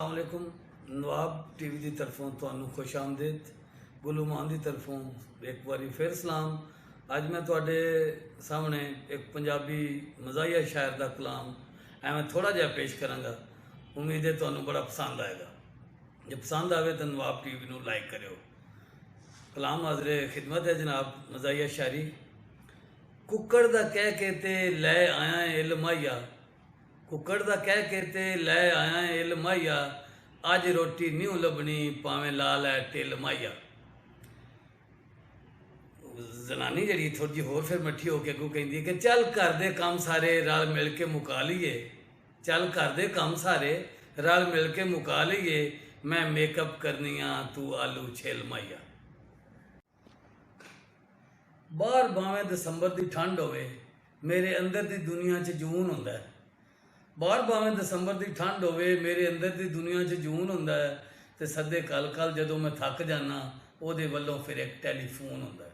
अस्सलामुअलैकुम। नवाब टीवी की तरफों तुहानू खुश आमदीद। गुलू मान की तरफों एक बारी फिर सलाम। अज मैं तुहाडे सामने एक पंजाबी मज़ाहिया शायर का कलाम एवं थोड़ा जहा पेश करांगा। उम्मीद है तुहानू बड़ा पसंद आएगा। जो पसंद आवे तो नवाब टीवी नू लाइक करियो। कलाम हाज़रे खिदमत है जनाब। मज़ाहिया शायरी। कुकड़ दा कह के ते लै आया इल्माइया, कुकड़ दा कह के ते लै आया इल्माइया, अज रोटी न्यू लभनी भावें ला लै टिल माइया। जनानी जी थोड़ी जी होर फिर मट्ठी होके अगू कहती है कि चल घर दे काम सारे रल मिल के मुका लीए, चल घर दे काम सारे रल मिल के मुका लीए, मैं मेकअप करनी तू आलू छिल माइया। बाहर भावें दसंबर की ठंड होवे, मेरे अंदर की दुनिया च जून हुंदा है। बाहर भावें दसंबर की ठंड होवे, मेरे अंदर की दुनिया च जून हुंदा है। ते सदे कल कल जदों मैं थक जाना, ਉਹਦੇ ਵੱਲੋਂ फिर एक टैलीफोन हुंदा है।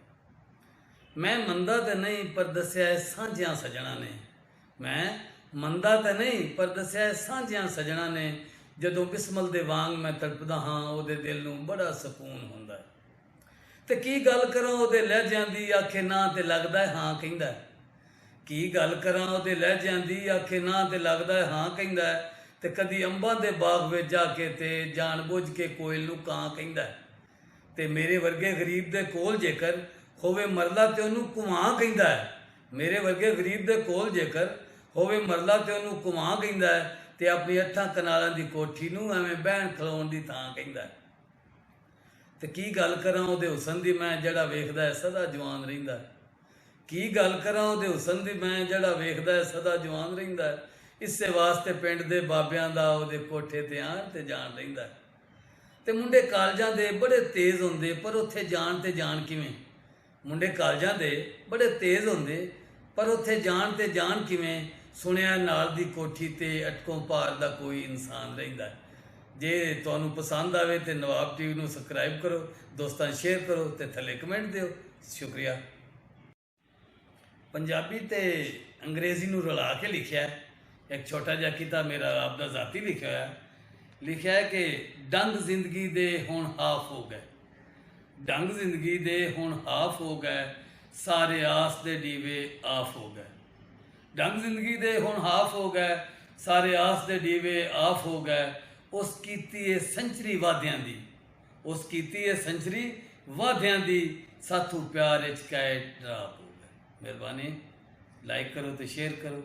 मैं मंदा तो नहीं पर दस्या सांझियां सजना ने, मैं मंदा तो नहीं पर दस्या सांझियां सजना ने, जदों बिस्मल दे वांग मैं तड़पदा हाँ, ਉਹਦੇ दिल नूं बड़ा सकून हुंदा है। ते की गल करां ਉਹਦੇ लहजियां दी, आखे ना ते लगदा है हाँ कहंदा है। की गल करां ਉਹਦੇ लहजियां दी, आखे ना ते लगदा है हाँ कहंदा है। ते कदी अंबां दे बाग विच जाके ते जान बुझ के कोयल नूं कां कहंदा है। ते मेरे वर्गे गरीब दे कोल जेकर होवे मरला ते ਉਹਨੂੰ ਘੁਮਾ ਕਹਿੰਦਾ है। मेरे वर्गे गरीब दे कोल जेकर होवे मरला ते ਉਹਨੂੰ ਘੁਮਾ ਕਹਿੰਦਾ है। ते अपनी अठां कनालां दी कोठी नूं ਐਵੇਂ ਬਹਿਣ ਖਲੋਣ ਦੀ ਥਾਂ ਕਹਿੰਦਾ है। ਤੇ ਕੀ ਗੱਲ ਕਰਾਂ ਉਹਦੇ ਹੁਸਨ ਦੀ ਮੈਂ ਜਿਹੜਾ ਵੇਖਦਾ ਹੈ ਸਦਾ ਜਵਾਨ ਰਹਿੰਦਾ ਹੈ। ਕੀ ਗੱਲ ਕਰਾਂ ਉਹਦੇ ਹੁਸਨ ਦੀ ਮੈਂ ਜਿਹੜਾ ਵੇਖਦਾ ਹੈ ਸਦਾ ਜਵਾਨ ਰਹਿੰਦਾ ਹੈ। ਇਸੇ ਵਾਸਤੇ ਪਿੰਡ ਦੇ ਬਾਬਿਆਂ ਦਾ ਉਹਦੇ ਕੋਠੇ ਤੇ ਆਣ ਤੇ ਜਾਣ ਰਹਿੰਦਾ ਹੈ। ਤੇ ਮੁੰਡੇ ਕਾਲਜਾਂ ਦੇ ਬੜੇ ਤੇਜ਼ ਹੁੰਦੇ, ਪਰ ਉੱਥੇ ਜਾਣ ਤੇ ਜਾਣ ਕਿਵੇਂ। ਮੁੰਡੇ ਕਾਲਜਾਂ ਦੇ ਬੜੇ ਤੇਜ਼ ਹੁੰਦੇ, ਪਰ ਉੱਥੇ ਜਾਣ ਤੇ ਜਾਣ ਕਿਵੇਂ। ਸੁਣਿਆ ਨਾਲ ਦੀ ਕੋਠੀ ਤੇ ਅਟਕੋਂ ਪਾਰ ਦਾ ਕੋਈ ਇਨਸਾਨ ਰਹਿੰਦਾ ਹੈ। जे तुहानू पसंद आवे तो नवाब टीवी नू सबसक्राइब करो, दोस्तां शेयर करो तो थले कमेंट दिओ। शुक्रिया। पंजाबी ते अंग्रेज़ी नू रला के लिखा है। एक छोटा जिहा किताब मेरा आपदा जाती लिखा है। लिखा है कि डंग जिंदगी दे हुण हाफ हो गए, डंग जिंदगी दे हुण हाफ हो गए, सारे आस दे डीवे आफ हो गए। डंग जिंदगी दे हुण हाफ हो गए, सारे आस दे डीवे आफ हो गए। उस कीती है सेंचुरी वादियां दी, उस कीती है सेंचुरी वादियां दी, साथू प्यार च कै ड्राप हो गए। मेहरबानी लाइक करो तो शेयर करो।